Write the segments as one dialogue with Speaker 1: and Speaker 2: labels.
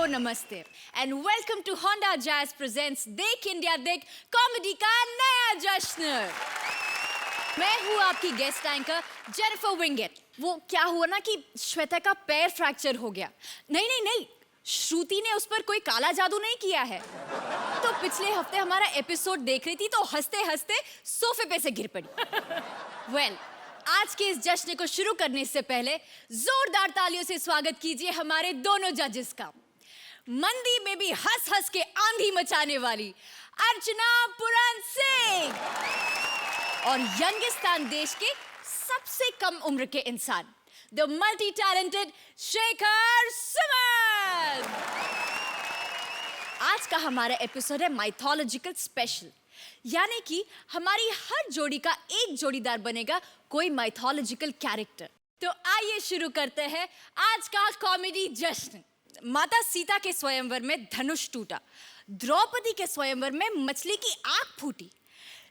Speaker 1: नमस्ते and welcome to Honda Jazz presents देख India देख कॉमेडी का नया जश्न। मैं हूँ आपकी गेस्ट एंकर जेनिफर विंगेट। वो क्या हुआ ना कि श्वेता का पैर फ्रैक्चर हो गया। नहीं, श्रुति ने उस पर कोई काला जादू नहीं किया है। तो पिछले हफ्ते हमारा एपिसोड देख रही थी तो हंसते हंसते सोफे पे से गिर पड़ी। वेल, आज के इस जश्न को शुरू करने से पहले जोरदार तालियों से स्वागत कीजिए हमारे दोनों जजेस का। मंदी में भी हंस हंस के आंधी मचाने वाली अर्चना पुरान सिंह और यंगिस्तान देश के सबसे कम उम्र के इंसान the multi talented Shekhar Suman. आज का हमारा एपिसोड है माइथोलॉजिकल स्पेशल, यानी कि हमारी हर जोड़ी का एक जोड़ीदार बनेगा कोई माइथोलॉजिकल कैरेक्टर। तो आइए शुरू करते हैं आज का कॉमेडी जश्न। माता सीता के स्वयंवर में धनुष टूटा, द्रौपदी के स्वयंवर में मछली की आंख फूटी,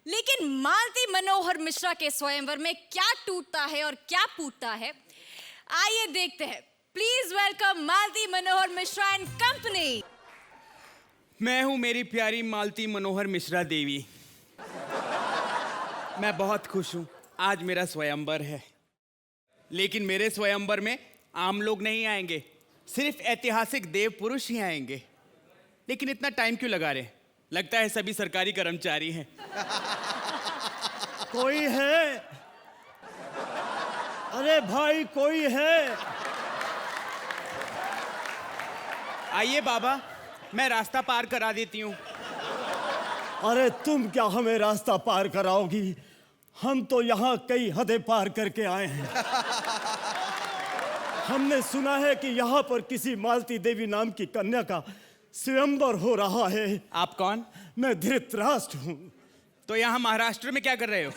Speaker 1: लेकिन मालती मनोहर मिश्रा के स्वयंवर में क्या टूटता है और क्या फूटता है, आइए देखते हैं। Please welcome Malti Manohar Mishra and company.
Speaker 2: मैं हूं मेरी प्यारी मालती मनोहर मिश्रा देवी। मैं बहुत खुश हूं, आज मेरा स्वयंवर है। लेकिन मेरे स्वयंवर में आम लोग नहीं आएंगे, सिर्फ ऐतिहासिक देव पुरुष ही आएंगे। लेकिन इतना टाइम क्यों लगा रहे? लगता है सभी सरकारी कर्मचारी हैं।
Speaker 3: कोई है? अरे भाई कोई है?
Speaker 2: आइए बाबा, मैं रास्ता पार करा देती हूँ।
Speaker 3: अरे तुम क्या हमें रास्ता पार कराओगी? हम तो यहाँ कई हदें पार करके आए हैं। हमने सुना है कि यहाँ पर किसी मालती देवी नाम की कन्या का स्वयंवर हो रहा है।
Speaker 2: आप कौन?
Speaker 3: मैं धृतराष्ट्र हूँ।
Speaker 2: तो यहाँ महाराष्ट्र में क्या कर रहे हो?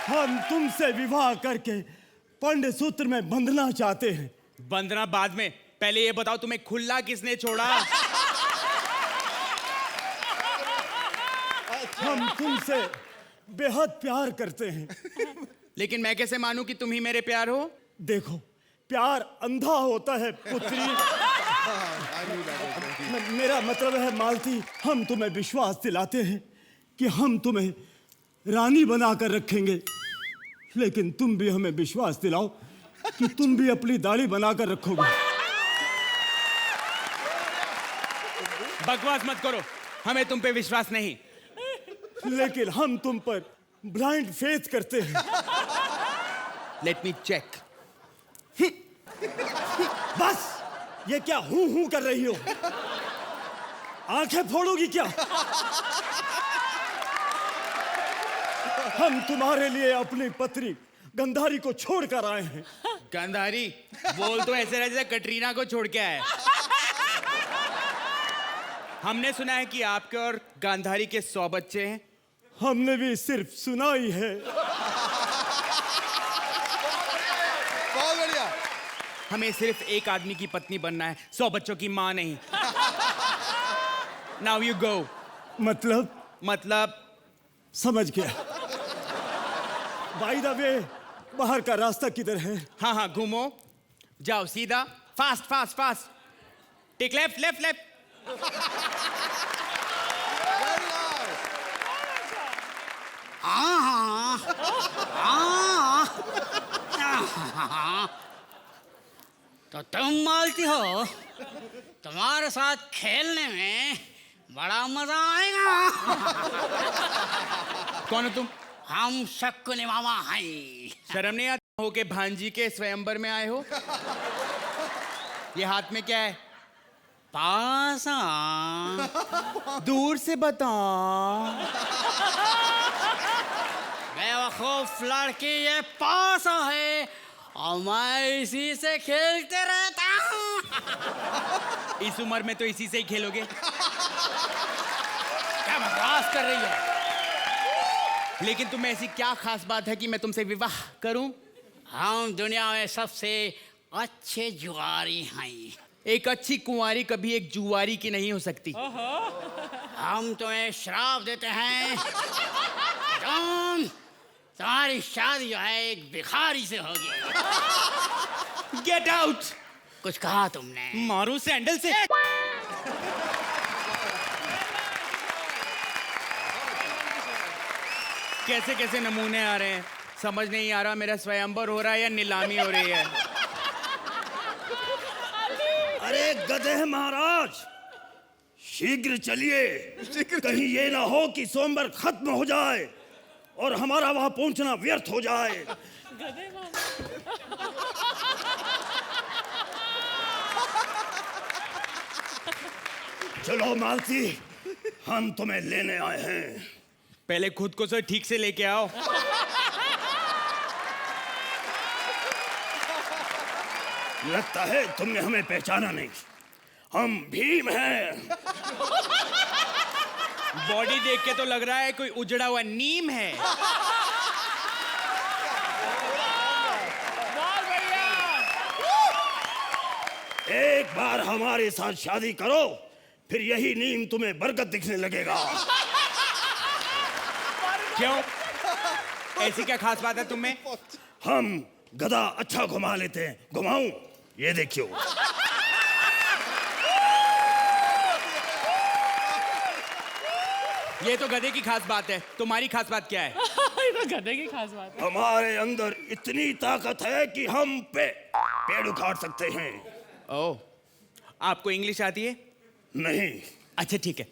Speaker 3: हम तुमसे विवाह करके पंड सूत्र में बंधना चाहते हैं।
Speaker 2: बंधना बाद में, पहले ये बताओ तुम्हें खुला किसने छोड़ा?
Speaker 3: हम तुमसे बेहद प्यार करते हैं।
Speaker 2: लेकिन मैं कैसे मानूं कि तुम ही मेरे प्यार हो?
Speaker 3: देखो, प्यार अंधा होता है पुत्री। मेरा मतलब है मालती, हम तुम्हें विश्वास दिलाते हैं कि हम तुम्हें रानी बनाकर रखेंगे। लेकिन तुम भी हमें विश्वास दिलाओ कि तुम भी अपनी दाढ़ी बनाकर रखोगे।
Speaker 2: बकवास मत करो, हमें तुम पे विश्वास नहीं।
Speaker 3: लेकिन हम तुम पर ब्लाइंड फेथ करते हैं।
Speaker 2: Let me check.
Speaker 3: बस, ये क्या हूं कर रही हो? आंखें फोड़ोगी क्या? हम तुम्हारे लिए अपनी पत्नी गंधारी को छोड़कर आए हैं।
Speaker 2: गंधारी? बोल तो ऐसे रहे जैसे कटरीना को छोड़ के आए। हमने सुना है कि आपके और गांधारी के 100 बच्चे हैं।
Speaker 3: हमने भी सिर्फ सुना ही है।
Speaker 4: बहुत बढ़िया।
Speaker 2: हमें सिर्फ एक आदमी की पत्नी बनना है, 100 बच्चों की माँ नहीं। Now you go.
Speaker 3: मतलब समझ गया। बाय द वे, बाहर का रास्ता किधर है?
Speaker 2: हाँ, घूमो, जाओ सीधा, fast fast fast, take left left left.
Speaker 5: तो तुम मालती हो, तुम्हारे साथ खेलने में बड़ा मजा आएगा।
Speaker 2: कौन हो तुम?
Speaker 5: हम शक्कुनी मामा हैं।
Speaker 2: शर्म नहीं आता हो के भांजी के स्वयंवर में आए हो? ये हाथ में क्या है?
Speaker 5: पासा।
Speaker 2: दूर से बता।
Speaker 5: बेवकूफ लड़की, ये पासा है और मैं इसी से खेलते रहता हूँ।
Speaker 2: इस उम्र में तो इसी से ही खेलोगे।
Speaker 5: क्या बकवास कर रही है?
Speaker 2: लेकिन तुम्हें ऐसी क्या खास बात है कि मैं तुमसे विवाह करूं?
Speaker 5: हम दुनिया में सबसे अच्छे जुआरी हैं।
Speaker 2: एक अच्छी कुंवारी कभी एक जुआरी की नहीं हो सकती।
Speaker 5: हम तुम्हें श्राप देते हैं, तुम्हारी शादी जो है एक भिखारी से होगी।
Speaker 2: Get out.
Speaker 5: कुछ कहा तुमने?
Speaker 2: मारू सैंडल से। कैसे कैसे नमूने आ रहे हैं, समझ नहीं आ रहा मेरा स्वयंवर हो रहा है या नीलामी हो रही है।
Speaker 3: अरे गधे महाराज, शीघ्र चलिए, कहीं ये ना हो कि सोमवार खत्म हो जाए और हमारा वहां पहुंचना व्यर्थ हो जाए। चलो मालती, हम तुम्हें लेने आए हैं।
Speaker 2: पहले खुद को तो ठीक से लेके आओ।
Speaker 3: लगता है तुमने हमें पहचाना नहीं, हम भीम हैं।
Speaker 2: बॉडी देख के तो लग रहा है कोई उजड़ा हुआ नीम है।
Speaker 3: एक बार हमारे साथ शादी करो, फिर यही नीम तुम्हें बरगद दिखने लगेगा।
Speaker 2: क्यों? ऐसी क्या खास बात है तुम में?
Speaker 3: हम गधा अच्छा घुमा लेते हैं, घुमाऊं? ये देखियो।
Speaker 2: ये तो गधे की खास बात है, तुम्हारी खास बात क्या है?
Speaker 6: ये तो गधे की खास बात है।
Speaker 3: हमारे अंदर इतनी ताकत है कि हम पेड़ उखाड़ सकते हैं।
Speaker 2: ओह, आपको इंग्लिश आती है?
Speaker 3: नहीं।
Speaker 2: अच्छा ठीक है,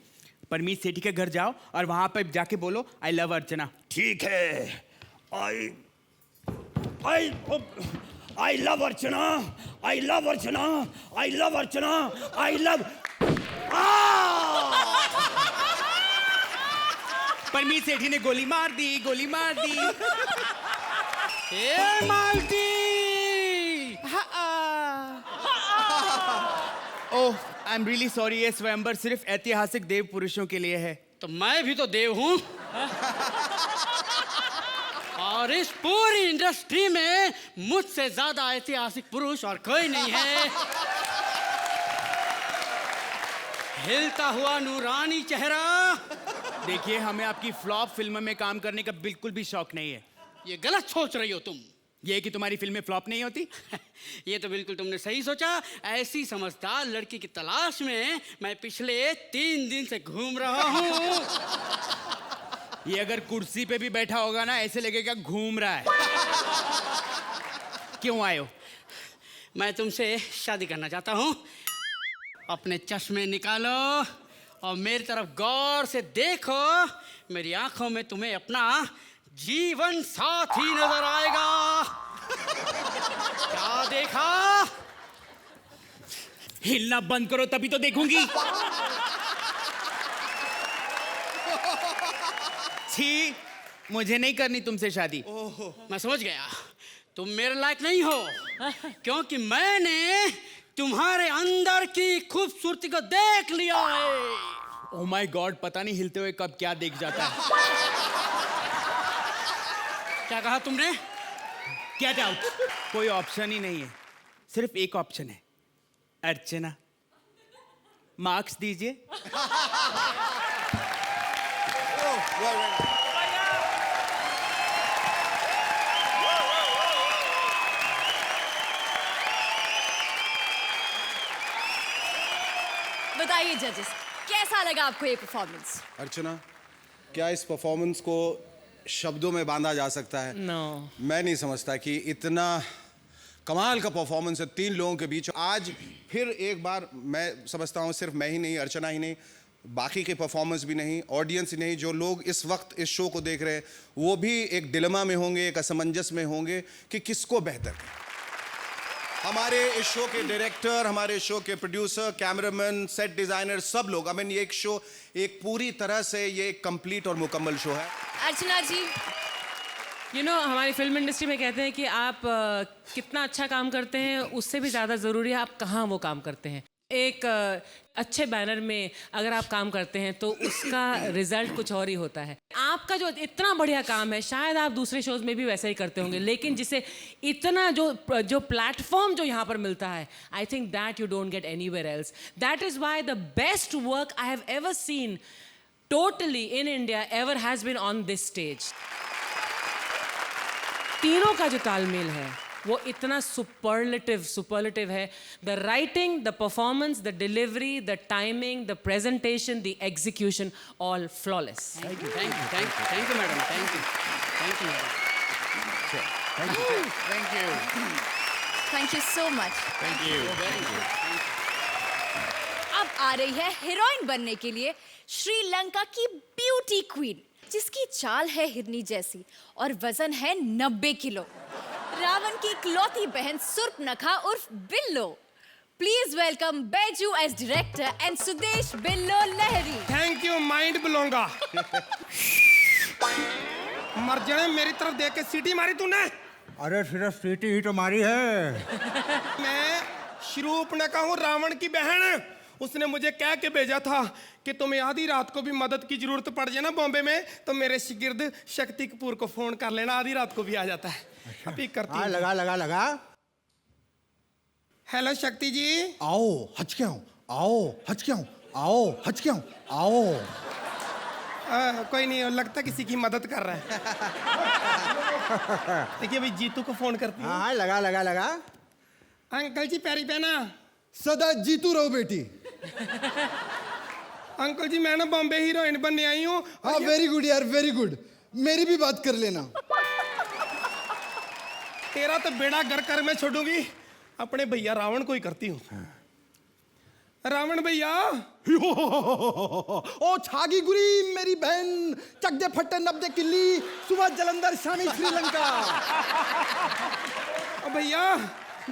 Speaker 2: परमीत सेठी के घर जाओ और वहां पर जाके बोलो आई लव अर्चना।
Speaker 3: ठीक है। I love Archana, I love Archana, I love Archana, I love.
Speaker 2: Parmeet Sethi ने गोली मार दी, गोली मार दी।
Speaker 5: ए Malti!
Speaker 2: Oh, I am really sorry, ये स्वयंवर सिर्फ ऐतिहासिक देव पुरुषों के लिए है।
Speaker 5: तो मैं भी तो देव हूं। और इस पूरी इंडस्ट्री में मुझसे ज्यादा ऐतिहासिक पुरुष और कोई नहीं है। हिलता हुआ नूरानी चेहरा।
Speaker 2: देखिए, हमें आपकी फ्लॉप फिल्म में काम करने का बिल्कुल भी शौक नहीं है।
Speaker 5: ये गलत सोच रही हो तुम।
Speaker 2: ये कि तुम्हारी फिल्में फ्लॉप नहीं होती।
Speaker 5: ये तो बिल्कुल तुमने सही सोचा। ऐसी समझदार लड़की की तलाश में मैं पिछले 3 दिन से घूम रहा हूँ।
Speaker 2: ये अगर कुर्सी पे भी बैठा होगा ना, ऐसे लगेगा घूम रहा है। क्यों आए हो?
Speaker 5: मैं तुमसे शादी करना चाहता हूँ। अपने चश्मे निकालो और मेरी तरफ गौर से देखो। मेरी आंखों में तुम्हें अपना जीवन साथी नजर आएगा। क्या देखा?
Speaker 2: हिलना बंद करो तभी तो देखूंगी। छी, मुझे नहीं करनी तुमसे शादी।
Speaker 5: मैं समझ गया, तुम मेरे लायक नहीं हो, क्योंकि मैंने तुम्हारे अंदर की खूबसूरती को देख लिया है।
Speaker 2: ओह माय गॉड, पता नहीं हिलते हुए कब क्या देख जाता है।
Speaker 5: क्या कहा तुमने?
Speaker 2: Get out. कोई ऑप्शन ही नहीं है, सिर्फ एक ऑप्शन है, अर्चना। मार्क्स दीजिए।
Speaker 1: बताइए जजेस, कैसा लगा आपको ये परफॉर्मेंस?
Speaker 4: अर्चना, क्या इस परफॉर्मेंस को शब्दों में बांधा जा सकता है?
Speaker 6: नो।
Speaker 4: मैं नहीं समझता कि इतना कमाल का परफॉर्मेंस है 3 लोगों के बीच। आज फिर एक बार मैं समझता हूँ, सिर्फ मैं ही नहीं, अर्चना ही नहीं, बाकी के परफॉर्मेंस भी नहीं, ऑडियंस ही नहीं, जो लोग इस वक्त इस शो को देख रहे हैं वो भी एक डिलेमा में होंगे, एक असमंजस में होंगे कि किसको बेहतर करें। हमारे इस शो के डायरेक्टर, हमारे शो के प्रोड्यूसर, कैमरामैन, सेट डिजाइनर, सब लोग, आई मीन ये एक शो एक पूरी तरह से ये एक कंप्लीट और मुकम्मल शो है।
Speaker 1: अर्चना जी,
Speaker 6: हमारी फिल्म इंडस्ट्री में कहते हैं कि आप कितना अच्छा काम करते हैं, उससे भी ज़्यादा ज़रूरी है आप कहाँ वो काम करते हैं। एक अच्छे बैनर में अगर आप काम करते हैं तो उसका रिजल्ट कुछ और ही होता है। आपका जो इतना बढ़िया काम है, शायद आप दूसरे शोज में भी वैसे ही करते होंगे, लेकिन जिसे इतना जो प्लेटफॉर्म जो यहाँ पर मिलता है, I think that you don't get anywhere else. That is why the best work I have ever seen totally in India ever has been on this stage. तीनों का जो तालमेल है वो इतना सुपरलेटिव है. The writing, the performance, the delivery, the timing, the presentation, the execution, all flawless.
Speaker 5: Thank you madam. Thank you madam.
Speaker 1: Thank you so much.
Speaker 2: Thank you.
Speaker 1: अब आ रही है हीरोइन बनने के लिए श्रीलंका की ब्यूटी क्वीन, जिसकी चाल है हिरनी जैसी और वजन है 90 किलो. रावण की इकलौती बहन सुर्पनखा उर्फ Billo. Please welcome Baiju as director and Sudesh Billo Lahri.
Speaker 7: Thank you. Mind blowing. मर जाने, मेरी तरफ देख के सीटी मारी तूने.
Speaker 3: अरे सिर्फ सीटी ही तो मारी है.
Speaker 7: मैं शूर्पणखा हूँ, रावण की बहन. उसने मुझे कह के भेजा था कि तुम्हें आधी रात को भी मदद की जरूरत पड़ जाए ना बॉम्बे में, तो मेरे शिगिर्द शक्ति कपूर को फोन कर लेना, आधी रात को भी आ जाता है. अभी करती हूँ.
Speaker 3: लगा.
Speaker 7: हेलो शक्ति जी.
Speaker 3: आओ हच के आओ. आओ.
Speaker 7: कोई नहीं, लगता किसी की मदद कर रहा है. देखिए भाई, जीतू को फोन करती हूँ.
Speaker 3: हाँ लगा.
Speaker 7: अंकल जी पैरी पहना.
Speaker 8: सदा जीतू रहो बेटी.
Speaker 7: अंकल जी मैं ना बॉम्बे हीरोइन बनने आई हूँ.
Speaker 8: हाँ वेरी गुड यार, वेरी गुड. मेरी भी बात कर लेना.
Speaker 7: तेरा तो बेड़ा घर कर मैं छोड़ूंगी, अपने भैया रावण को ही करती हूँ. रावण भैया.
Speaker 8: ओ छागी गुरी मेरी बहन, चक दे फट्टे नब दे किल्ली, सुबह जलंधर शामी श्रीलंका.
Speaker 7: भैया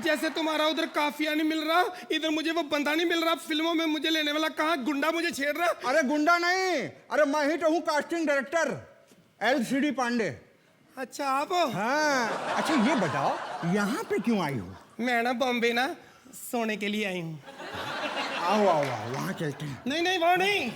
Speaker 7: जैसे तुम्हारा उधर काफिया नहीं मिल रहा, इधर मुझे वो बंदा नहीं मिल रहा. फिल्मों में मुझे लेने वाला कहाँ गुंडा मुझे छेड़ रहा.
Speaker 3: अरे गुंडा नहीं, अरे मैं ही तो हूँ कास्टिंग डायरेक्टर, LCD पांडे.
Speaker 7: अच्छा आप.
Speaker 3: हाँ. अच्छा ये बताओ यहाँ पे क्यों आई हो?
Speaker 7: मैं ना बॉम्बे ना सोने के लिए आई हूँ.
Speaker 3: आओ वहाँ चलते हैं.
Speaker 7: नहीं वो नहीं.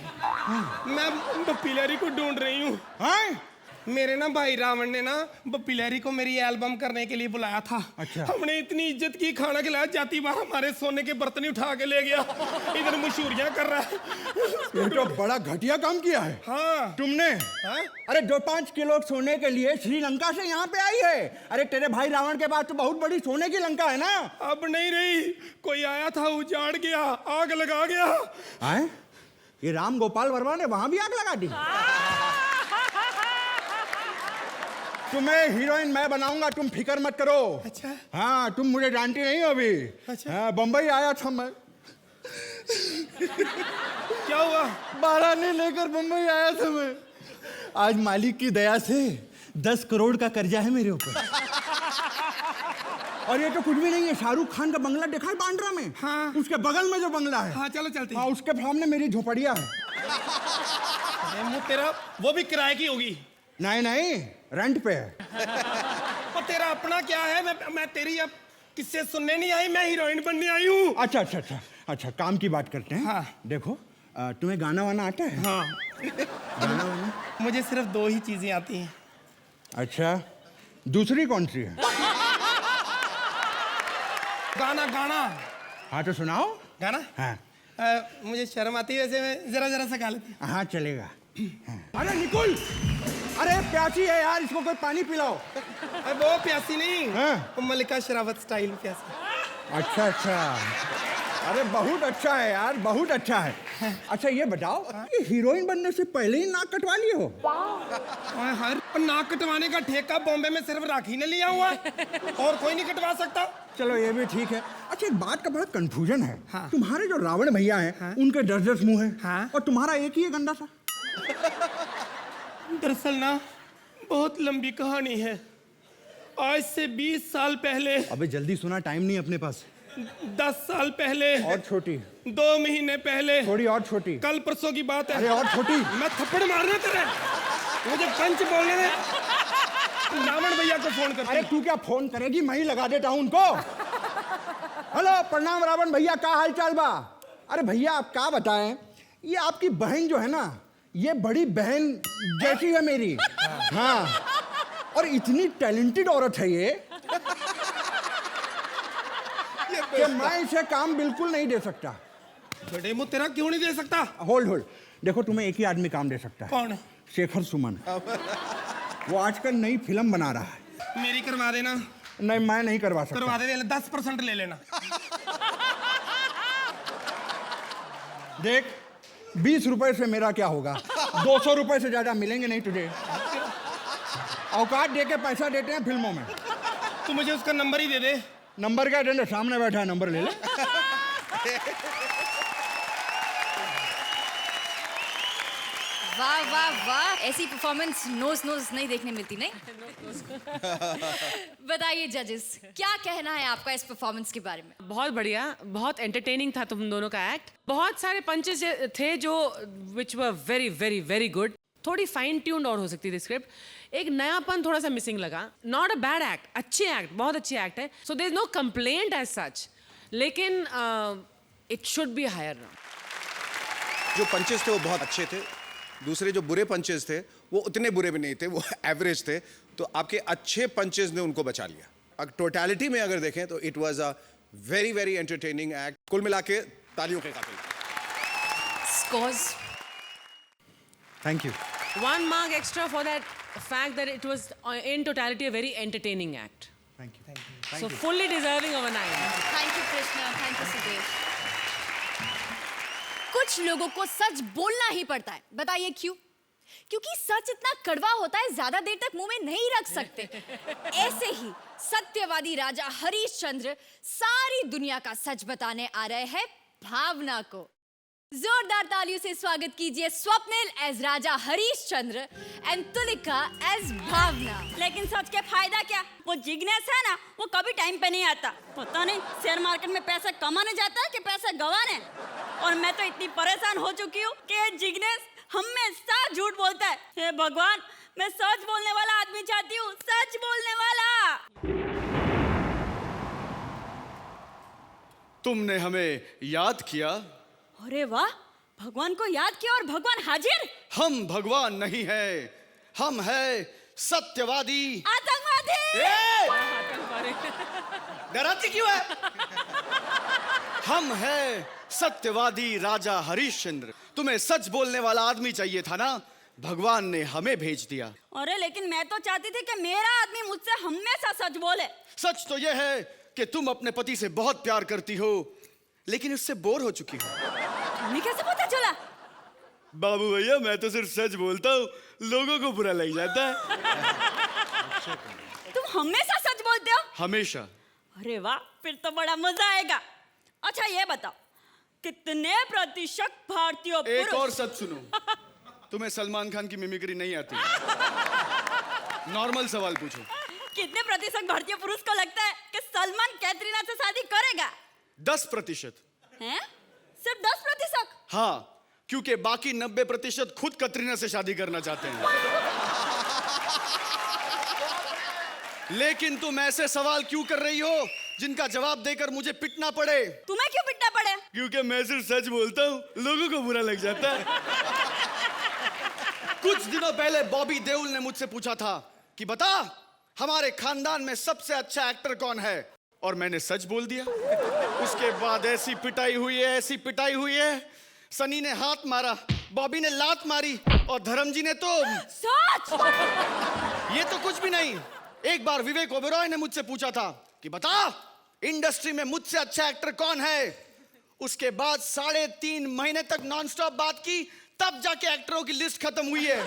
Speaker 7: मैं बप्पी लहरी को ढूंढ रही हूँ.
Speaker 3: हाँ?
Speaker 7: मेरे ना भाई रावण ने ना बप्पी लहरी को मेरी एल्बम करने के लिए बुलाया था.
Speaker 3: अच्छा.
Speaker 7: हमने इतनी इज्जत की, खाना खिलाया, जाती बार हमारे सोने के बर्तन ही उठा के ले गया. इधर मशहूरियां कर रहा है.
Speaker 3: ये तो बड़ा घटिया काम किया है.
Speaker 7: हाँ.
Speaker 3: तुमने.
Speaker 7: हाँ?
Speaker 3: अरे 2-5 किलो सोने के लिए श्रीलंका से यहाँ पे आई है. अरे तेरे भाई रावण के पास तो बहुत बड़ी सोने की लंका है ना.
Speaker 7: अब नहीं रही. कोई आया था, उजाड़ गया, आग लगा गया.
Speaker 3: आए? ये राम गोपाल वर्मा ने वहां भी आग लगा दी. तुम्हें हीरोइन मैं बनाऊंगा, तुम फिक्र मत करो.
Speaker 7: अच्छा.
Speaker 3: हाँ तुम मुझे जानती नहीं हो अभी.
Speaker 7: अच्छा.
Speaker 3: हाँ बम्बई आया था मैं.
Speaker 7: क्या हुआ?
Speaker 3: बारानी लेकर बम्बई आया था मैं. आज मालिक की दया से 10 करोड़ का कर्जा है मेरे ऊपर. और ये तो कुछ भी नहीं है, शाहरुख खान का बंगला देखा है बांद्रा में?
Speaker 7: हाँ.
Speaker 3: उसके बगल में जो बंगला है.
Speaker 7: हाँ चलो चलते.
Speaker 3: हाँ उसके सामने मेरी झोपड़िया है.
Speaker 7: मुँह तेरा वो भी किराए की होगी.
Speaker 3: नहीं रेंट पे है.
Speaker 7: और तेरा अपना क्या है? मैं तेरी अब किससे सुनने नहीं आई, मैं हीरोइन बनने आई हूँ.
Speaker 3: अच्छा काम की बात करते हैं.
Speaker 7: हाँ.
Speaker 3: देखो तुम्हें गाना वाना आता है?
Speaker 7: हाँ.
Speaker 3: गाना वाना?
Speaker 7: मुझे सिर्फ 2 ही चीजें आती हैं.
Speaker 3: अच्छा दूसरी कौन सी है?
Speaker 7: गाना.
Speaker 3: हाँ तो सुनाओ.
Speaker 7: गाना.
Speaker 3: हाँ.
Speaker 7: मुझे शर्म आती है वैसे, मैं जरा सा गा लेती.
Speaker 3: हाँ चलेगा. हाँ. अरे निकुल, अरे प्यासी है यार, इसको कोई पानी पिलाओ.
Speaker 7: वो प्यासी नहीं.
Speaker 3: हाँ.
Speaker 7: वो मल्लिका शेरावत स्टाइल प्यासी.
Speaker 3: अच्छा. अरे बहुत अच्छा है यार, बहुत अच्छा है. अच्छा ये बताओ, ये हीरोइन बनने से पहले ही नाक कटवा लिए हो?
Speaker 7: हर नाक कटवाने का ठेका बॉम्बे में सिर्फ राखी ने लिया हुआ है, और कोई नहीं कटवा सकता.
Speaker 3: चलो ये भी ठीक है. अच्छा एक बात का बड़ा कंफ्यूजन है.
Speaker 7: हाँ.
Speaker 3: तुम्हारे जो रावण भैया हैं,
Speaker 7: हाँ.
Speaker 3: उनके 10-10 मुंह हैं.
Speaker 7: हाँ.
Speaker 3: और तुम्हारा एक ही है गंदा सा.
Speaker 7: दरअसल ना बहुत लंबी कहानी है. आज से 20 साल पहले.
Speaker 3: अबे जल्दी सुना, टाइम नहीं अपने पास.
Speaker 7: 10 साल पहले.
Speaker 3: और छोटी.
Speaker 7: 2 महीने पहले.
Speaker 3: थोड़ी और छोटी.
Speaker 7: कल परसों की बात है.
Speaker 3: अरे और छोटी.
Speaker 7: मैं थप्पड़ मारना तेरे. मुझे पंच बोलने दे. रावण भैया को फोन कर.
Speaker 3: अरे तू क्या फोन करेगी, मैं ही लगा देता हूँ उनको. हेलो प्रणाम रावण भैया, क्या हाल चाल बा? अरे भैया आप क्या बताएं, ये आपकी बहन जो है ना, ये बड़ी बहन जैसी है मेरी. हाँ. और इतनी टैलेंटेड औरत है ये कि मैं इसे काम बिल्कुल नहीं दे सकता.
Speaker 7: बड़े मुँह तेरा क्यों नहीं दे सकता?
Speaker 3: होल्ड. देखो तुम्हें एक ही आदमी काम दे सकता है.
Speaker 7: कौन?
Speaker 3: शेखर सुमन. वो आजकल नई फिल्म बना रहा है.
Speaker 7: मेरी करवा देना.
Speaker 8: नहीं मैं नहीं करवा सकता।
Speaker 7: करवा दे, 10% ले लेना।
Speaker 8: देख 20 रुपए से मेरा क्या होगा, 200 रुपए से ज्यादा मिलेंगे नहीं तुझे। औकात दे के पैसा देते हैं फिल्मों में।
Speaker 7: तू मुझे उसका नंबर ही दे दे।
Speaker 8: नंबर क्या दे, सामने बैठा है, नंबर ले ले।
Speaker 1: वाह वाह वाह, ऐसी परफॉर्मेंस नोज नहीं देखने मिलती, नहीं? बताइए जजेस, क्या कहना है आपका इस परफॉर्मेंस के बारे में?
Speaker 6: बहुत बढ़िया, बहुत एंटरटेनिंग था तुम दोनों का एक्ट। बहुत सारे पंचेस थे जो which were very very very good. थोड़ी फाइन ट्यून्ड और हो सकती थी स्क्रिप्ट। एक नयापन थोड़ा सा मिसिंग लगा। नॉट अ बैड एक्ट, अच्छे एक्ट, बहुत अच्छी एक्ट है। So there is no complaint as such, लेकिन it should be higher now.
Speaker 4: जो पंचेस थे वो बहुत अच्छे थे, दूसरे जो बुरे पंचेस थे वो उतने बुरे भी नहीं थे, वो एवरेज थे। तो आपके अच्छे पंचेस ने उनको बचा लिया। अगर टोटलिटी में अगर देखें तो it was a very very entertaining act. कुल मिला के तालियों के काबिल।
Speaker 1: Scores?
Speaker 8: Thank you.
Speaker 6: 1 mark extra for that fact that it was in totality a very entertaining act.
Speaker 8: Thank you.
Speaker 6: So fully deserving of a 9.
Speaker 1: Thank you Krishna, thank you Sudesh. कुछ लोगों को सच बोलना ही पड़ता है, बताइए क्यों? क्योंकि सच इतना कड़वा होता है, ज्यादा देर तक मुंह में नहीं रख सकते। ऐसे ही सत्यवादी राजा हरिश्चंद्र सारी दुनिया का सच बताने आ रहे हैं भावना को। जोरदार तालियों से स्वागत कीजिए Swapnil as Raja Harishchandra and Tulika as Bhavna.
Speaker 9: लेकिन सच के फायदा क्या? वो जिग्नेश है ना, वो कभी टाइम पे नहीं आता। पता नहीं शेयर मार्केट में पैसा कमाने जाता है कि पैसा गंवाने। और मैं तो इतनी परेशान हो चुकी हूँ कि जिग्नेश हमेशा झूठ बोलता है। हे भगवान, मैं सच बोलने वाला आदमी चाहती हूँ, सच बोलने वाला।
Speaker 2: तुमने हमें याद किया।
Speaker 9: अरे वाह, भगवान को याद किया और भगवान हाजिर।
Speaker 2: हम भगवान नहीं है, हम है सत्यवादी
Speaker 9: आतंकवादी।
Speaker 2: डराती क्यों है? हम है सत्यवादी राजा हरिश्चंद्र। तुम्हें सच बोलने वाला आदमी चाहिए था ना, भगवान ने हमें भेज दिया।
Speaker 9: अरे लेकिन मैं तो चाहती थी कि मेरा आदमी मुझसे हमेशा सच बोले।
Speaker 2: सच तो यह है कि तुम अपने पति से बहुत प्यार करती हो, लेकिन उससे बोर हो चुकी हो।
Speaker 9: तुम्हें कैसे पता चला?
Speaker 2: बाबू भैया, मैं तो सिर्फ सच बोलता हूँ, लोगों को बुरा लग जाता है।
Speaker 9: तुम हमेशा सच बोलते हो?
Speaker 2: हमेशा।
Speaker 9: अरे वाह, फिर तो बड़ा मजा आएगा। अच्छा ये बताओ, कितने प्रतिशत भारतीय पुरुष?
Speaker 2: एक और सच सुनो, तुम्हें सलमान खान की मिमिक्री नहीं आती। नॉर्मल सवाल पूछो।
Speaker 9: कितने प्रतिशत भारतीय पुरुष को लगता है कि सलमान कैटरीना से शादी करेगा?
Speaker 2: 10%।
Speaker 9: हैं? सिर्फ 10%?
Speaker 2: हाँ, क्योंकि बाकी 90% खुद कतरीना से शादी करना चाहते हैं। लेकिन तुम ऐसे सवाल क्यों कर रही हो जिनका जवाब देकर मुझे पिटना पड़े?
Speaker 9: तुम्हें क्यों पिटना पड़े?
Speaker 2: क्योंकि मैं सिर्फ सच बोलता हूँ, लोगों को बुरा लग जाता है। कुछ दिनों पहले बॉबी देओल ने मुझसे पूछा था कि बता हमारे खानदान में सबसे अच्छा एक्टर कौन है, और मैंने सच बोल दिया। उसके बाद ऐसी पिटाई हुई है, ऐसी पिटाई हुई है। सनी ने हाथ मारा, बॉबी ने लात मारी और धर्मजी ने तो
Speaker 9: सच?
Speaker 2: ये तो कुछ भी नहीं। एक बार विवेक ओबेरॉय ने मुझसे पूछा था कि बता इंडस्ट्री में मुझसे अच्छा एक्टर कौन है। उसके बाद 3.5 महीने तक नॉनस्टॉप बात की, तब जाके एक्टरों की लिस्ट खत्म हुई है।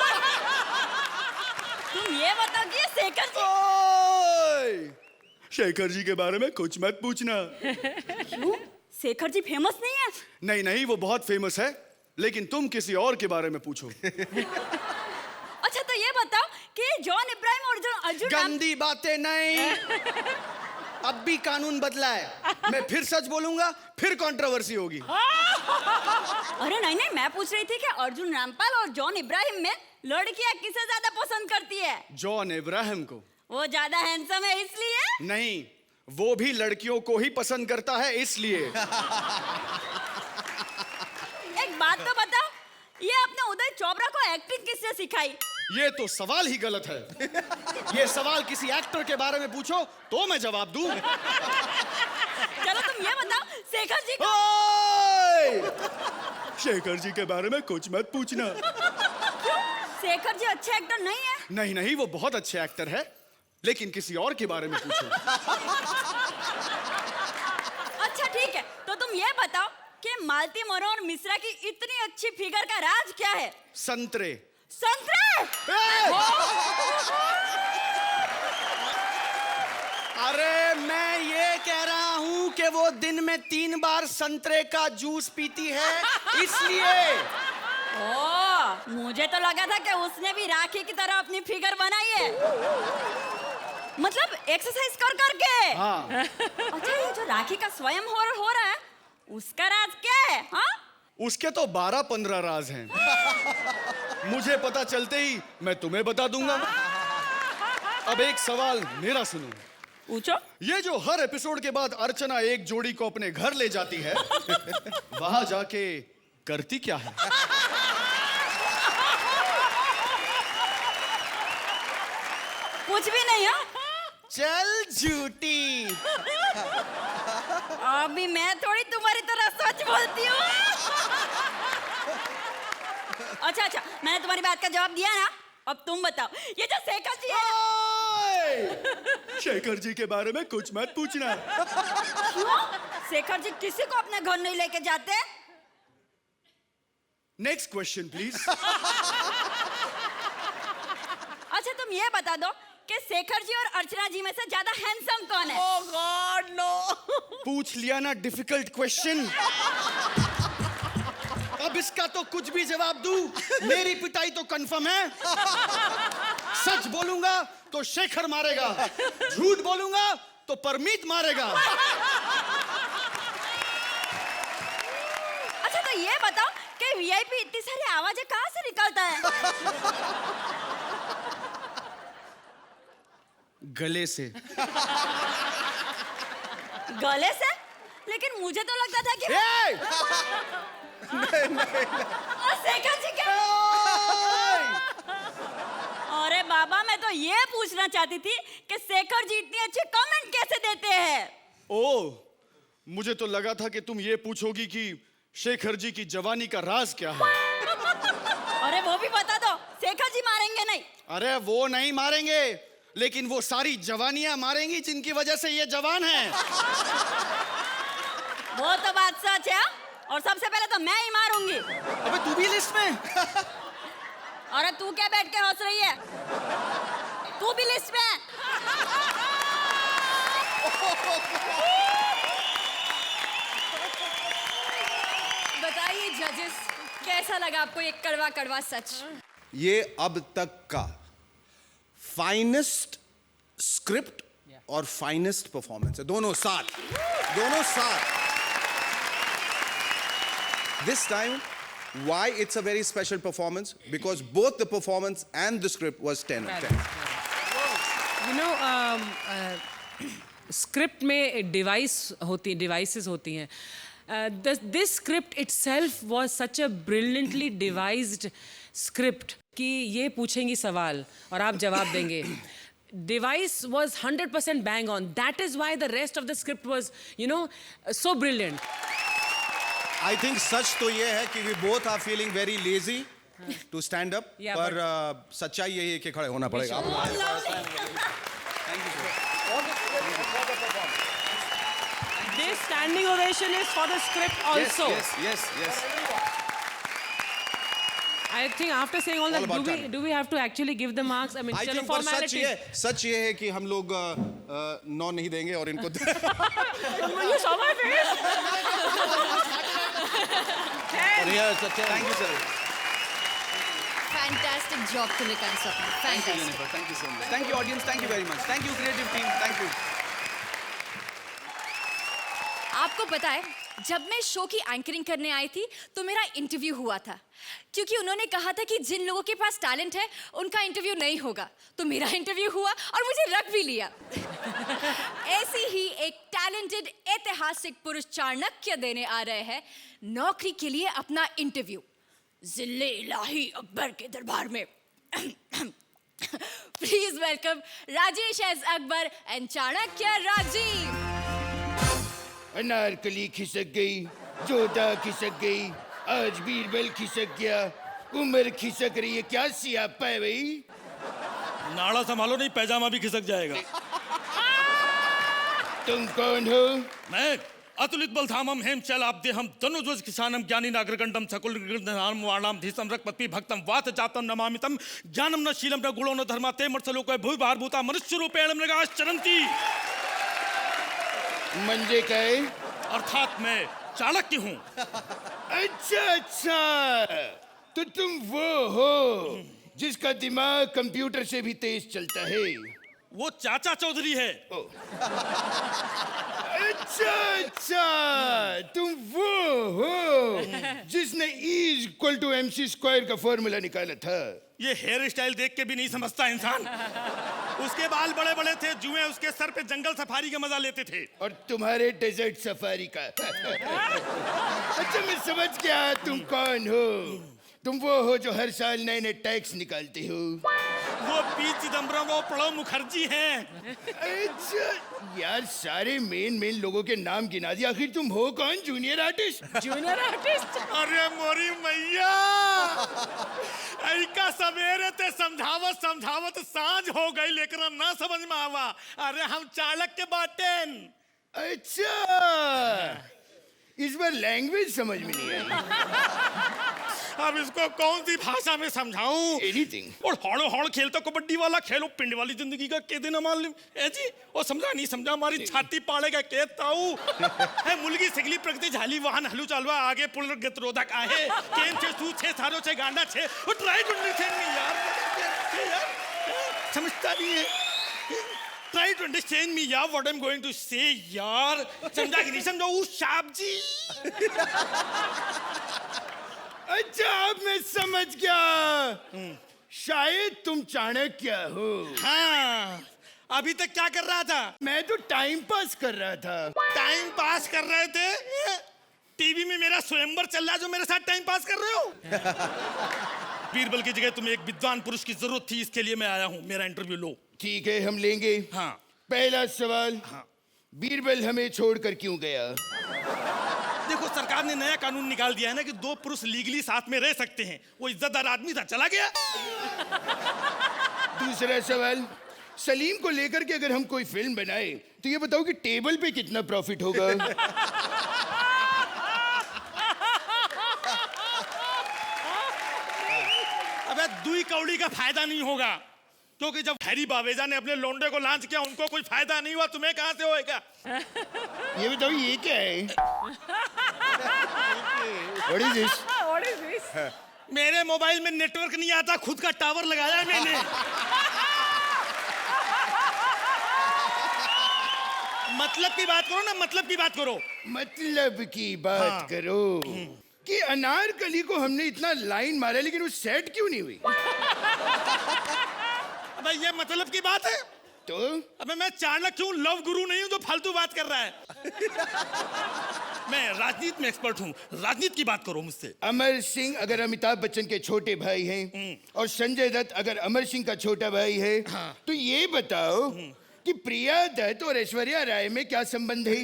Speaker 9: तुम ये बताओ कि ये शेखर जी।
Speaker 2: ओए! शेखर जी के बारे में कुछ मत पूछना।
Speaker 9: क्यों? शेखर जी फेमस नहीं है?
Speaker 2: नहीं नहीं, वो बहुत फेमस है, लेकिन तुम किसी और के बारे में पूछो।
Speaker 9: अच्छा तो ये बताओ कि जॉन इब्राहिम और अर्जुन
Speaker 2: गंदी बातें नहीं। अब भी कानून बदला है, मैं फिर सच बोलूंगा, फिर कंट्रोवर्सी होगी।
Speaker 9: अरे नहीं नहीं, मैं पूछ रही थी कि अर्जुन रामपाल और जॉन इब्राहिम में लड़कियां किसे ज्यादा पसंद करती है?
Speaker 2: जॉन इब्राहिम को।
Speaker 9: वो ज्यादा हैंडसम है इसलिए?
Speaker 2: नहीं, वो भी लड़कियों को ही पसंद करता है इसलिए।
Speaker 9: एक बात तो बताओ, ये अपने उदय चोपड़ा को एक्टिंग किससे सिखाई?
Speaker 2: ये तो सवाल ही गलत है। ये सवाल किसी एक्टर के बारे में पूछो तो मैं जवाब दूं।
Speaker 9: चलो तुम ये बताओ, शेखर जी को...
Speaker 2: शेखर जी के बारे में कुछ मत पूछना।
Speaker 9: क्यों? शेखर जी अच्छे एक्टर नहीं है?
Speaker 2: नहीं नहीं, वो बहुत अच्छे एक्टर है,
Speaker 10: लेकिन किसी और के बारे में पूछो।
Speaker 9: अच्छा ठीक है, तो तुम ये बताओ कि मालती मनोहर मिश्रा की इतनी अच्छी फिगर का राज क्या है?
Speaker 10: संतरे।
Speaker 9: संतरे?
Speaker 10: अरे मैं ये कह रहा हूं कि वो दिन में 3 बार संतरे का जूस पीती है, इसलिए।
Speaker 9: ओ, मुझे तो लगा था कि उसने भी राखी की तरह अपनी फिगर बनाई है, मतलब एक्सरसाइज कर करके।
Speaker 10: हाँ।
Speaker 9: अच्छा, ये जो राखी का स्वयं हो रहा है, उसका राज क्या है? हाँ?
Speaker 10: उसके तो 12-15 राज हैं। मुझे पता चलते ही मैं तुम्हें बता दूंगा। अब एक सवाल मेरा सुनो।
Speaker 9: पूछो।
Speaker 10: ये जो हर एपिसोड के बाद अर्चना एक जोड़ी को अपने घर ले जाती है, वहां जाके करती क्या है?
Speaker 9: कुछ भी नहीं है।
Speaker 10: चल झूठी।
Speaker 9: अभी मैं थोड़ी तुम्हारी तरह सच बोलती हूँ। अच्छा, मैंने तुम्हारी बात का जवाब दिया ना, अब तुम बताओ, ये जो शेखर जी है।
Speaker 10: शेखर जी के बारे में कुछ मत पूछना।
Speaker 9: क्यों? शेखर जी किसी को अपने घर नहीं लेके जाते।
Speaker 10: Next question please.
Speaker 9: अच्छा, तुम ये बता दो कि शेखर जी और अर्चना जी में से ज्यादा हैंडसम कौन है?
Speaker 10: ओह गॉड नो। पूछ लिया ना डिफिकल्ट क्वेश्चन। अब इसका तो कुछ भी जवाब दूं, मेरी पिटाई तो कंफर्म है। सच बोलूंगा तो शेखर मारेगा, झूठ बोलूंगा तो परमीत मारेगा।
Speaker 9: अच्छा, तो ये बताओ कि वीआईपी इतनी सारी आवाजें कहाँ से निकलता है?
Speaker 10: गले से।
Speaker 9: गले से? लेकिन मुझे तो लगता था कि और शेखर जी क्या? अरे बाबा, मैं तो ये पूछना चाहती थी कि शेखर जी इतनी अच्छी कमेंट कैसे देते हैं?
Speaker 10: ओह, मुझे तो लगा था कि तुम ये पूछोगी कि शेखर जी की जवानी का राज क्या है।
Speaker 9: अरे वो भी बता दो, शेखर जी मारेंगे नहीं?
Speaker 10: अरे वो नहीं मारेंगे, लेकिन वो सारी जवानियां मारेंगी जिनकी वजह से ये जवान है।
Speaker 9: वो तो बात सच है, और सबसे पहले तो मैं ही मारूंगी।
Speaker 10: अबे तू भी लिस्ट में?
Speaker 9: अरे तू क्या बैठ के हंस रही है? तू भी लिस्ट में है।
Speaker 1: बताइए जजेस, कैसा लगा आपको ये कड़वा कड़वा सच?
Speaker 4: ये अब तक का फाइनेस्ट स्क्रिप्ट और फाइनेस्ट परफॉर्मेंस है, दोनों साथ। This time, why it's a very special performance? Because both the performance and the script was 10 of 10.
Speaker 6: You know, script में डिवाइसेस होती हैं. This script itself was such a brilliantly devised script कि ये पूछेंगी सवाल और आप जवाब देंगे. Device was 100% bang on. That is why the rest of the script was, you know, so brilliant.
Speaker 4: I think सच तो ये है कि we both are feeling very lazy to stand up.
Speaker 6: Yeah,
Speaker 4: पर सच्चाई यही है कि खड़े होना पड़ेगा.
Speaker 6: This standing ovation is for the script also.
Speaker 4: Yes.
Speaker 6: I think after saying all that,
Speaker 4: about
Speaker 6: do we have to actually give the marks? I mean,
Speaker 4: I
Speaker 6: चलो
Speaker 4: think पर
Speaker 6: formality.
Speaker 4: सच ये है कि हम लोग 9 नहीं देंगे और इनको
Speaker 6: You saw my face?
Speaker 10: Thank you, sir.
Speaker 1: Fantastic job तूने कर सका.
Speaker 10: Thank you,
Speaker 1: fantastic.
Speaker 10: Jennifer. Thank you so much. Thank you, audience. Thank you very much. Thank you, creative team. Thank you.
Speaker 1: आपको पता है, जब मैं शो की anchoring करने आई थी तो मेरा इंटरव्यू हुआ था, क्योंकि उन्होंने कहा था कि जिन लोगों के पास टैलेंट है उनका इंटरव्यू नहीं होगा. तो मेरा इंटरव्यू हुआ और मुझे रख भी लिया. ऐसी ही एक टैलेंटेड ऐतिहासिक पुरुष चाणक्य देने आ रहे हैं नौकरी के लिए अपना इंटरव्यू जिले इलाही अकबर के दरबार में. Please welcome Rajesh S Akbar and Chanakya Rajeev.
Speaker 11: Anarkali खिसक गई, जोधा खिसक गई, आज बीरबल खिसक गया, उम्र खिसक रही है. क्या सियापा है भाई?
Speaker 12: नाड़ा संभालो नहीं पैजामा भी खिसक जाएगा।
Speaker 11: तुम कौन हो?
Speaker 12: मैं अतुलित बलधामम हेमचल आब्देहम तनुध्वज किसानम ज्ञानी नागरगंडम सकुल निर्गुणम वाणाम धीसम रक्तपति भक्तम वात जातम नमामितम ज्ञानम न शीलम न गुणो न धर्मा ते मत्सलोक भूय भारभूता मनुष्य रूपेण मृगाश्चरन्ति।
Speaker 11: मंजे काय?
Speaker 12: अर्थात मैं चाणक्य हूँ।
Speaker 11: अच्छा, तो तुम वो हो जिसका दिमाग कंप्यूटर से भी तेज चलता है।
Speaker 12: वो चाचा चौधरी है।
Speaker 11: अच्छा, तुम वो हो जिसने E=mc² का फॉर्मूला निकाला था।
Speaker 12: ये हेयर स्टाइल देख के भी नहीं समझता इंसान। उसके बाल बड़े बड़े थे, जुएं उसके सर पे जंगल सफारी का मजा लेते थे।
Speaker 11: और तुम्हारे डेजर्ट सफारी का। अच्छा, मैं समझ गया तुम कौन हो। तुम वो हो जो हर साल नए नए टैक्स निकालते हो।
Speaker 12: वो पी चिदम्बरम वो प्रणब मुखर्जी हैं।
Speaker 11: अच्छा यार, सारे मेन लोगों के नाम गिना दिया, आखिर तुम हो कौन? Junior artist?
Speaker 6: Junior artist?
Speaker 12: अरे मोरी मैया, ऐका सवेरे ते समझावत सांझ हो गई, लेकिन ना समझ में आवा। अरे हम चाणक्य बाटेन।
Speaker 11: अच्छा, इस बार लैंग्वेज समझ में नहीं आई।
Speaker 12: अब इसको कौन सी भाषा में समझाऊं?
Speaker 11: एनीथिंग।
Speaker 12: और हौड़ खेलता कबड्डी वाला खेलो, पिंड वाली जिंदगी का के दिन मालूम है जी। और समझा नहीं समझा, हमारी छाती पाड़ेगा के ताऊ है। मुलगी सिगली प्रगति झाली वाहन हलू चालवा आगे पुल गतरोधक आहे केन छे तू छे सारो छे गांडा छे। वो ट्राई टू अंडरस्टैंड मी यार, समझता नहीं है। Try to understand me यार, what I'm going to say यार। समझा कि नहीं समझा वो शाप जी।
Speaker 11: अच्छा, अब मैं समझ गया। शायद तुम चाणक्य हो।
Speaker 12: हाँ, अभी तक क्या कर रहा था?
Speaker 11: मैं तो टाइम पास कर रहा था।
Speaker 12: टाइम पास कर रहे थे? टीवी में मेरा स्वयंवर चल रहा है जो मेरे साथ टाइम पास कर रहे हो। बीरबल की जगह तुम्हें एक विद्वान पुरुष की जरूरत थी, इसके लिए मैं आया हूँ। मेरा इंटरव्यू लो।
Speaker 11: ठीक है, हम लेंगे।
Speaker 12: हाँ।
Speaker 11: पहला सवाल,
Speaker 12: हाँ।
Speaker 11: बीरबल हमें छोड़कर क्यों गया?
Speaker 12: देखो, सरकार ने नया कानून निकाल दिया है ना कि 2 पुरुष लीगली साथ में रह सकते हैं। वो इज्जतदार आदमी था, चला गया।
Speaker 11: दूसरा सवाल, सलीम को लेकर के अगर हम कोई फिल्म बनाए तो ये बताओ कि टेबल पे कितना प्रॉफिट होगा?
Speaker 12: अबे दुई कौड़ी का फायदा नहीं होगा, क्योंकि जब हैरी बावेजा ने अपने लोंडे को लॉन्च किया उनको कोई फायदा नहीं हुआ, तुम्हें कहां से होएगा?
Speaker 11: ये बताओ, ये क्या है? What is this?
Speaker 6: What is this?
Speaker 12: मेरे मोबाइल में नेटवर्क नहीं आता, खुद का टावर लगाया है मैंने। मतलब की बात करो ना, मतलब की बात करो।
Speaker 11: मतलब की बात करो कि अनारकली को हमने इतना लाइन मारा लेकिन वो सेट क्यों नहीं हुई?
Speaker 12: अबे ये मतलब की बात है?
Speaker 11: तो
Speaker 12: अबे मैं चाणक्य हूँ, लव गुरु नहीं हूँ जो फालतू बात कर रहा है। मैं राजनीति में एक्सपर्ट हूँ, राजनीति की बात करो मुझसे।
Speaker 11: अमर सिंह अगर अमिताभ बच्चन के छोटे भाई हैं और संजय दत्त अगर अमर सिंह का छोटा भाई है, तो ये बताओ कि प्रिया दत्त और ऐश्वर्या राय में क्या संबंध है?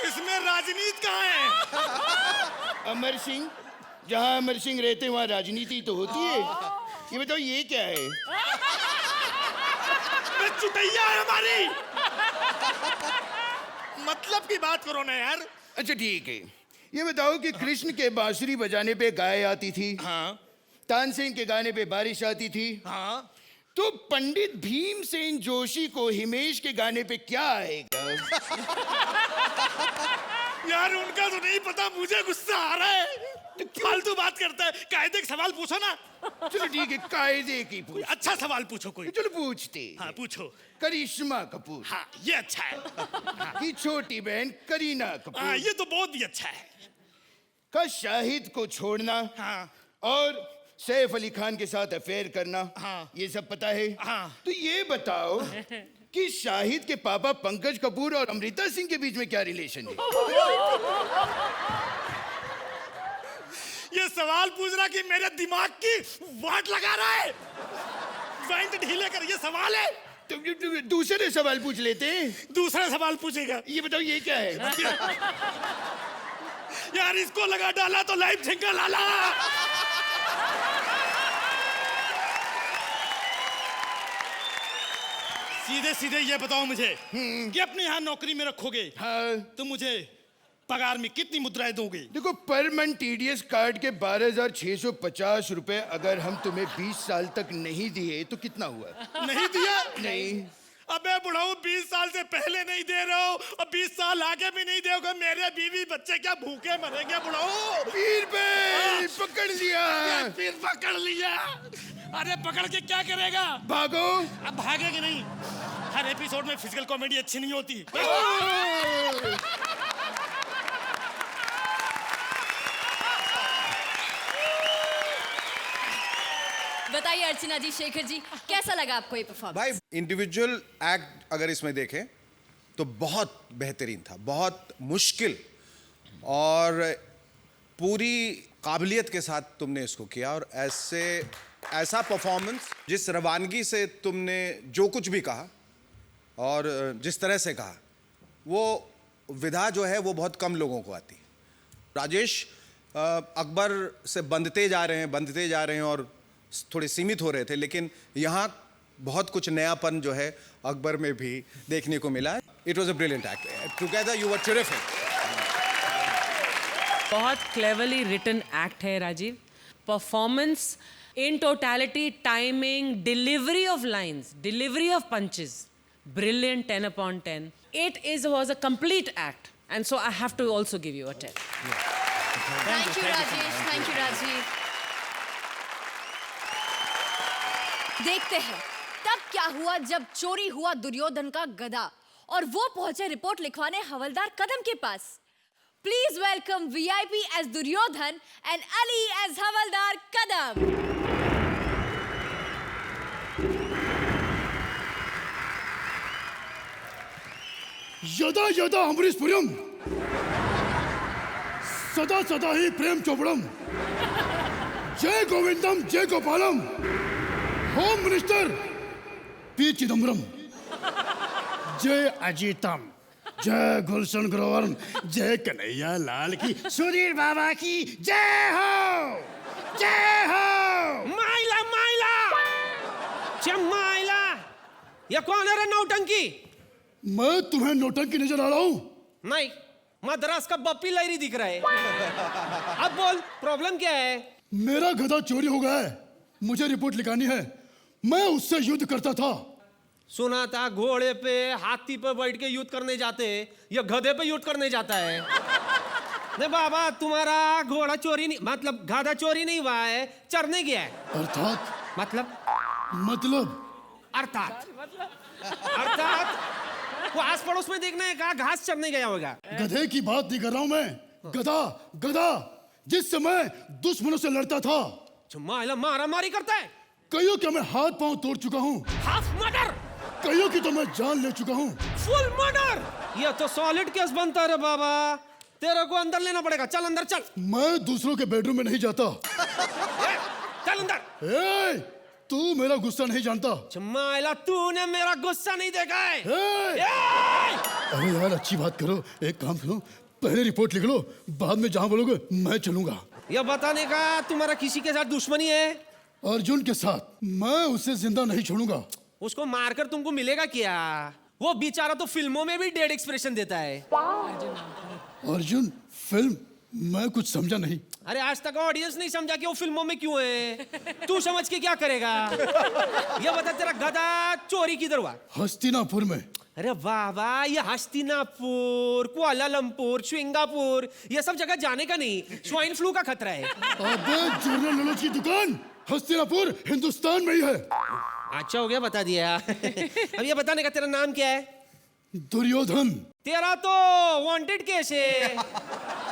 Speaker 12: इसमें राजनीति कहाँ है?
Speaker 11: अमर सिंह, जहाँ अमर सिंह रहते वहाँ राजनीति तो होती है। ये बताओ, ये क्या है?
Speaker 12: चुटैया है हमारी। मतलब की बात करो ना यार।
Speaker 11: अच्छा ठीक है, ये बताओ कि कृष्ण के बांसुरी बजाने पे गाय आती थी।
Speaker 12: हाँ।
Speaker 11: तानसेन के गाने पे बारिश आती थी।
Speaker 12: हाँ।
Speaker 11: तो पंडित भीमसेन जोशी को हिमेश के गाने पे क्या आएगा?
Speaker 12: यार उनका तो नहीं पता, मुझे गुस्सा आ रहा है। फालतू बात करता है। कायदे का सवाल पूछो ना।
Speaker 11: चलो ठीक है, कायदे की पूछ।
Speaker 12: अच्छा सवाल पूछो कोई।
Speaker 11: चलो पूछते।
Speaker 12: हाँ पूछो।
Speaker 11: करिश्मा कपूर।
Speaker 12: हाँ ये अच्छा है।
Speaker 11: की छोटी बहन करीना कपूर।
Speaker 12: हाँ ये तो बहुत ही अच्छा है।
Speaker 11: का शाहिद को छोड़ना।
Speaker 12: हाँ।
Speaker 11: और सैफ अली खान के साथ अफेयर करना।
Speaker 12: हाँ।
Speaker 11: ये सब पता है।
Speaker 12: हाँ।
Speaker 11: तो ये बताओ कि शाहिद के पापा पंकज कपूर और अमृता सिंह के बीच में क्या रिलेशन है?
Speaker 12: ये सवाल पूछ रहा कि मेरे दिमाग की वाट लगा रहा है। ज्वाइंट ढीले कर, ये सवाल है।
Speaker 11: तो दूसरे सवाल पूछ लेते हैं।
Speaker 12: दूसरा सवाल पूछेगा।
Speaker 11: ये बताओ, ये क्या है?
Speaker 12: यार इसको लगा डाला तो लाइफ झिंगा लाला। सीधे सीधे ये बताओ मुझे कि अपने यहाँ नौकरी में रखोगे तो मुझे पगार में कितनी मुद्राएं दोगे?
Speaker 11: देखो, पर मंथ TDS कार्ड के 12,650 रुपए अगर हम तुम्हें 20 साल तक नहीं दिए तो कितना हुआ?
Speaker 12: नहीं दिया?
Speaker 11: नहीं।
Speaker 12: अबे बुढ़ाऊ, 20 साल से पहले नहीं दे रहे हो और 20 साल आगे भी नहीं दोगे, मेरे बीवी बच्चे क्या भूखे मरेंगे बुढ़ाऊ?
Speaker 11: पीर पे पकड़ लिया।
Speaker 12: फिर पकड़ लिया। अरे पकड़ के क्या करेगा?
Speaker 11: भागो।
Speaker 12: अब भागेगी नहीं। हर एपिसोड में फिजिकल कॉमेडी अच्छी नहीं होती।
Speaker 1: बताइए अर्चना जी, शेखर जी, कैसा लगा आपको ये परफॉर्मेंस?
Speaker 4: भाई, इंडिविजुअल एक्ट अगर इसमें देखें तो बहुत बेहतरीन था, बहुत मुश्किल और पूरी काबिलियत के साथ तुमने इसको किया। और ऐसा परफॉर्मेंस, जिस रवानगी से तुमने जो कुछ भी कहा और जिस तरह से कहा, वो विधा जो है वो बहुत कम लोगों को आती। राजेश अकबर से बंधते जा रहे हैं और थोड़े सीमित हो रहे थे, लेकिन यहाँ बहुत कुछ नयापन जो है अकबर में भी देखने को मिला। It was a brilliant act. Together you were terrific.
Speaker 6: बहुत क्लेवरली रिटन एक्ट है Rajeev. Performance in totality, timing, delivery of lines, delivery of punches, brilliant, 10 upon 10. Was a complete act, and so I have to also give you a 10.
Speaker 1: Thank you Rajesh, thank you Rajeev. देखते हैं तब क्या हुआ जब चोरी हुआ दुर्योधन का गदा और वो पहुंचे रिपोर्ट लिखवाने हवलदार कदम के पास। Please welcome VIP as Duryodhan and Ali as हवलदार कदम।
Speaker 11: यदा यदा अमरीशपुरम सदा सदा ही प्रेम चोपड़म। जय गोविंदम जय Gopalam. Home minister P Chidambaram. जय अजीतम जय गुलशन ग्रोवर। जय कन्हैया लाल की, सुधीर बाबा की जय हो, जय हो।
Speaker 5: माइला माइला माइला, ये कौन है रे नौटंकी?
Speaker 11: मैं तुम्हें नौटंकी नजर आ रहा हूँ?
Speaker 5: नहीं, मद्रास का बप्पी लहरी दिख रहा है। अब बोल, प्रॉब्लम क्या है?
Speaker 11: मेरा गधा चोरी हो गया है, मुझे रिपोर्ट लिखानी है। मैं उससे युद्ध करता था।
Speaker 5: सुना था घोड़े पे, हाथी पे बैठ के युद्ध करने जाते, या गधे पे युद्ध करने जाता है। नहीं बाबा, तुम्हारा घोड़ा चोरी नहीं, मतलब गधा चोरी नहीं हुआ है, चरने गया है।
Speaker 11: अर्थात?
Speaker 5: मतलब अर्थात वो आस पड़ोस में देखना है, कहा घास चरने गया होगा।
Speaker 11: गधे की बात नहीं कर रहा हूं मैं। गधा गधा जिस समय दुश्मनों से लड़ता था।
Speaker 5: मारा मारी करता है।
Speaker 11: कईयों के मैं हाथ पांव तोड़ चुका हूँ।
Speaker 5: Half murder.
Speaker 11: कईयों की तो मैं जान ले चुका हूँ।
Speaker 5: Full murder. ये तो सॉलिड केस बनता है बाबा, तेरे को अंदर लेना पड़ेगा। चल अंदर चल।
Speaker 11: मैं दूसरों के बेडरूम में नहीं जाता।
Speaker 5: चल अंदर।
Speaker 11: तू मेरा गुस्सा नहीं जानता।
Speaker 5: चमाइला, तूने मेरा गुस्सा नहीं देखा है।
Speaker 11: अरे यार, अच्छी बात करो। एक काम करो, पहले रिपोर्ट लिख लो, बाद में जहां बोलोगे मैं चलूंगा।
Speaker 5: यह बताने का तुम्हारा किसी के साथ दुश्मनी है?
Speaker 11: अर्जुन के साथ। मैं उसे जिंदा नहीं छोड़ूंगा।
Speaker 5: उसको मारकर तुमको मिलेगा क्या? वो बेचारा तो फिल्मों में भी डेड एक्सप्रेशन देता है।
Speaker 11: अर्जुन फिल्म? मैं कुछ समझा नहीं।
Speaker 5: अरे आज तक ऑडियंस नहीं समझा कि वो फिल्मों में क्यों है। तू समझ के क्या करेगा? ये बता, तेरा गधा चोरी किधर हुआ?
Speaker 11: हस्तिनापुर में।
Speaker 5: अरे वाह वाह, ये हस्तिनापुर, कुआलालंपुर, सिंगापुर, ये सब जगह जाने का नहीं, स्वाइन फ्लू का खतरा है।
Speaker 11: अबे जनरल नॉलेज की दुकान हस्तिनापुर हिंदुस्तान में ही है।
Speaker 5: अच्छा हो गया, बता दिया। अब ये बताने का तेरा नाम क्या है?
Speaker 11: दुर्योधन।
Speaker 5: तेरा तो वांटेड केस है।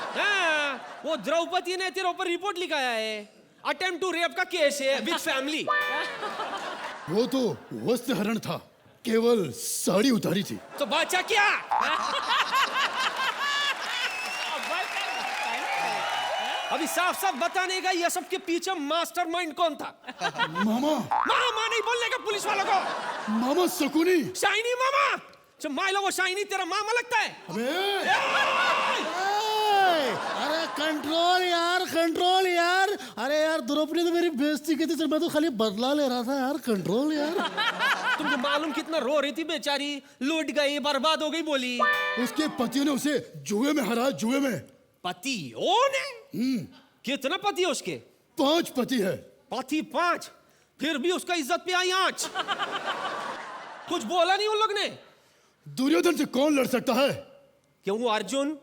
Speaker 5: हाँ, वो द्रौपदी ने तेरे ऊपर रिपोर्ट लिखाया है, अटेम्प्ट टू रेप का केस है विद फैमिली।
Speaker 11: वो तो वस्त्र हरण था, केवल साड़ी उतारी थी।
Speaker 5: तो बचा क्या? अभी साफ साफ बताने का, ये सब के पीछे मास्टरमाइंड कौन था?
Speaker 11: मामा।
Speaker 5: मामा नहीं बोलने का पुलिस वालों को।
Speaker 11: मामा शकुनी।
Speaker 5: शाइनी मामा। माइलो, वो शाइनी तेरा मामा लगता है?
Speaker 11: अरे
Speaker 10: कंट्रोल यार, कंट्रोल यार। अरे यार द्रौपदी तो मेरी बेइज्जती की थी, सर मैं तो खाली बदला ले रहा था यार। कंट्रोल यार।
Speaker 13: तुमको मालूम कितना रो रही थी बेचारी, लूट गई, बर्बाद हो गई बोली।
Speaker 10: उसके पति ने उसे जुए में हराया, जुए में।
Speaker 13: पतियों ने? कितना पति है उसके?
Speaker 10: 5 पति है।
Speaker 13: पति 5? फिर भी उसका इज्जत पे आई आंच। कुछ बोला नहीं उन लोग ने?
Speaker 10: दुर्योधन से कौन लड़ सकता है?
Speaker 13: क्यों वो अर्जुन?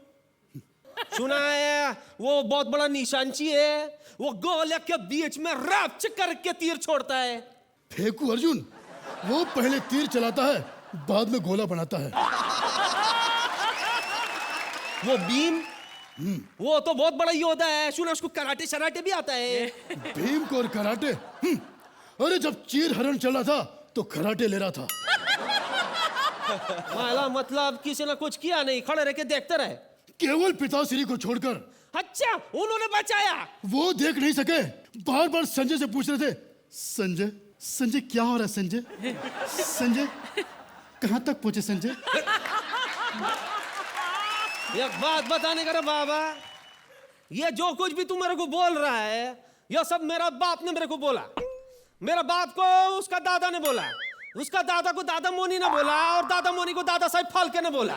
Speaker 13: सुना है वो बहुत बड़ा निशांची है, वो गोले के बीच में रफ्च करके तीर छोड़ता है।
Speaker 10: फेंकू अर्जुन, वो पहले तीर चलाता है, बाद में गोला बनाता है।
Speaker 13: वो भीम, वो तो बहुत बड़ा योद्धा है, सुना उसको कराटे शराटे भी आता है।
Speaker 10: भीम को और कराटे? अरे जब चीर हरण चला था तो कराटे ले रहा था।
Speaker 13: माला मतलब किसी ने कुछ किया नहीं, खड़े रह के देखते रहे।
Speaker 10: केवल पिताश्री को छोड़कर।
Speaker 13: अच्छा, उन्होंने बचाया?
Speaker 10: वो देख नहीं सके, बार बार संजय से पूछ रहे थे, संजय संजय क्या हो रहा है? संजय संजय कहां तक पहुंचे संजय?
Speaker 13: एक बात बताने का रे बाबा, ये जो कुछ भी तू मेरे को बोल रहा है, ये सब मेरा बाप ने मेरे को बोला। मेरा बाप को उसका दादा ने बोला, उसका दादा को दादा मोनी ने बोला, और दादा मोनी को दादा साहब फाल्के ने बोला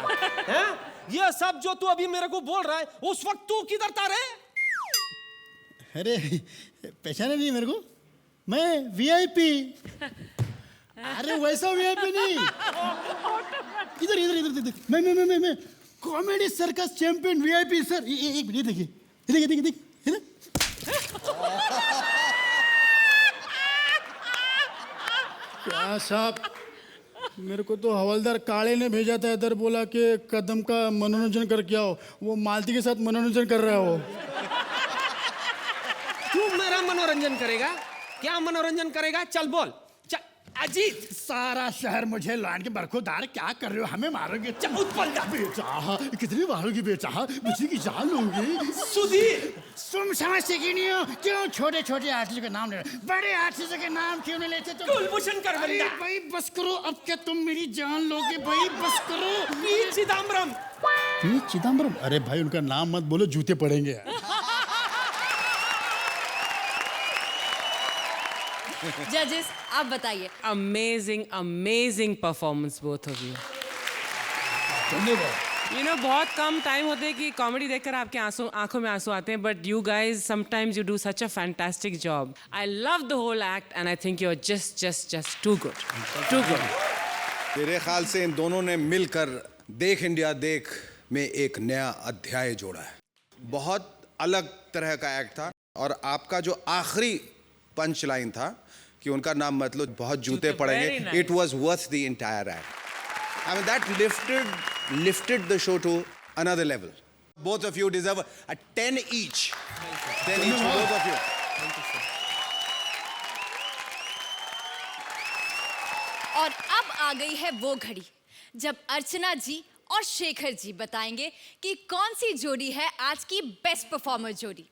Speaker 13: है? ये सब जो तू अभी मेरे को बोल रहा है, उस वक्त तू किधर था रे?
Speaker 10: अरे पहचाना नहीं मेरे को? मैं वीआईपी। अरे वैसा वीआईपी नहीं, इधर इधर इधर इधर। मैं comedy circus champion VIP sir. एक मिनट देखिए, देखिए देखिए देखिए। क्या साहब, मेरे को तो हवलदार काले ने भेजा था इधर, बोला कि कदम का मनोरंजन करके आओ। वो मालती के साथ मनोरंजन कर रहा है वो।
Speaker 13: तू मेरा मनोरंजन करेगा? क्या मनोरंजन करेगा? चल बोल। चल अजीत,
Speaker 10: सारा शहर मुझे लान के बरखुदार, क्या कर रहे हो? हमें मारोगे? बेचाहा, कितनी मारोगी बेचाहा? किसी की जान लूंगी।
Speaker 13: सुधीर,
Speaker 10: तुम समझते क्यों नहीं हो? क्यों छोटे छोटे आर्टिस्ट के नाम ले, बड़े आर्टिस्ट के नाम क्यों नहीं लेते?
Speaker 13: कुलभूषण कर बंदा।
Speaker 10: भाई बस करो, अब क्या तुम मेरी जान लोगे? भाई बस करो।
Speaker 13: पी चिदम्बरम।
Speaker 10: पी चिदम्बरम? अरे भाई उनका नाम मत बोलो, जूते पड़ेंगे।
Speaker 1: जजेस आप बताइए।
Speaker 6: Amazing amazing performance both of you.
Speaker 10: धन्यवाद।
Speaker 6: यू नो बहुत कम टाइम होते हैं कि कॉमेडी देखकर आपके आंखों में आंसू आते हैं, but you guys sometimes you do such a fantastic job. I love the whole act and I think you are just too good, too good.
Speaker 4: मेरे ख्याल से इन दोनों ने मिलकर देख इंडिया देख में एक नया अध्याय जोड़ा है। बहुत अलग तरह का एक्ट था, और आपका जो आखिरी पंच लाइन था कि उनका नाम मतलब बहुत जूते पड़ेंगे, it was worth the entire act. I mean, that lifted the show to another level. Both of you deserve a 10 each. 10 each for both of you.
Speaker 1: और अब आ गई है वो घड़ी जब अर्चना जी और शेखर जी बताएंगे कि कौन सी जोड़ी है आज की बेस्ट परफॉर्मर जोड़ी,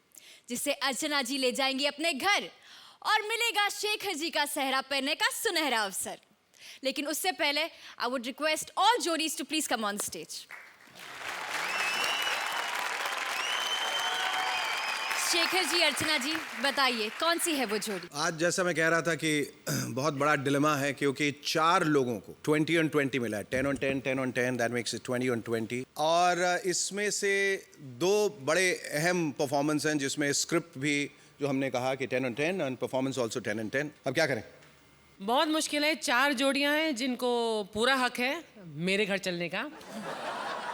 Speaker 1: जिसे अर्चना जी ले जाएंगी अपने घर और मिलेगा शेखर जी का सेहरा पहनने का सुनहरा अवसर। लेकिन उससे पहले आई वुड रिक्वेस्ट ऑल जोड़ीज to please come on stage. Shekhar ji, Archana ji, बताइए कौन सी है वो जोड़ी?
Speaker 4: आज जैसा मैं कह रहा था कि बहुत बड़ा डिलेमा है, क्योंकि 4 लोगों को 20 on 20 मिला है। 10 on 10, 10 on 10, that makes it 20 on 20। और इसमें से 2 बड़े अहम परफॉर्मेंस हैं, जिसमें स्क्रिप्ट भी जो हमने कहा कि 10 on 10 and performance also 10 on 10। अब क्या करें?
Speaker 6: बहुत मुश्किल है। 4 जोड़ियां हैं जिनको पूरा हक है मेरे घर चलने का,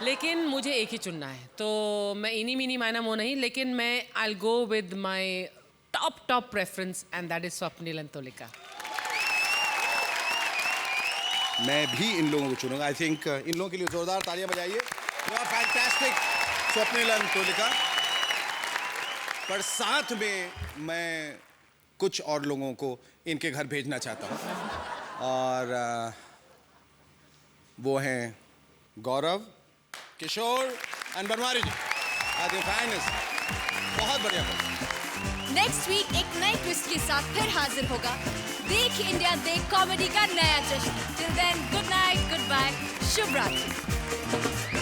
Speaker 6: लेकिन मुझे एक ही चुनना है। तो मैं इनी मीनी मायना मो नहीं, लेकिन मैं I go with my top preference and that is Swapnil अंतोलिका।
Speaker 4: मैं भी इन लोगों को चुनूंगा। आई थिंक इन लोगों के लिए जोरदार तालियां बजाइए। फैंटास्टिक स्वप्निल अंतोलिका। पर साथ में मैं कुछ और लोगों को इनके घर भेजना चाहता हूँ, और वो हैं गौरव, किशोर एंड बनवारी जी। आज फाइनेस्ट बहुत बढ़िया।
Speaker 1: नेक्स्ट वीक एक नए ट्विस्ट के साथ फिर हाजिर होगा देख इंडिया देख कॉमेडी का नया जश्न। Till then, good night, good bye, शुभ रात्रि।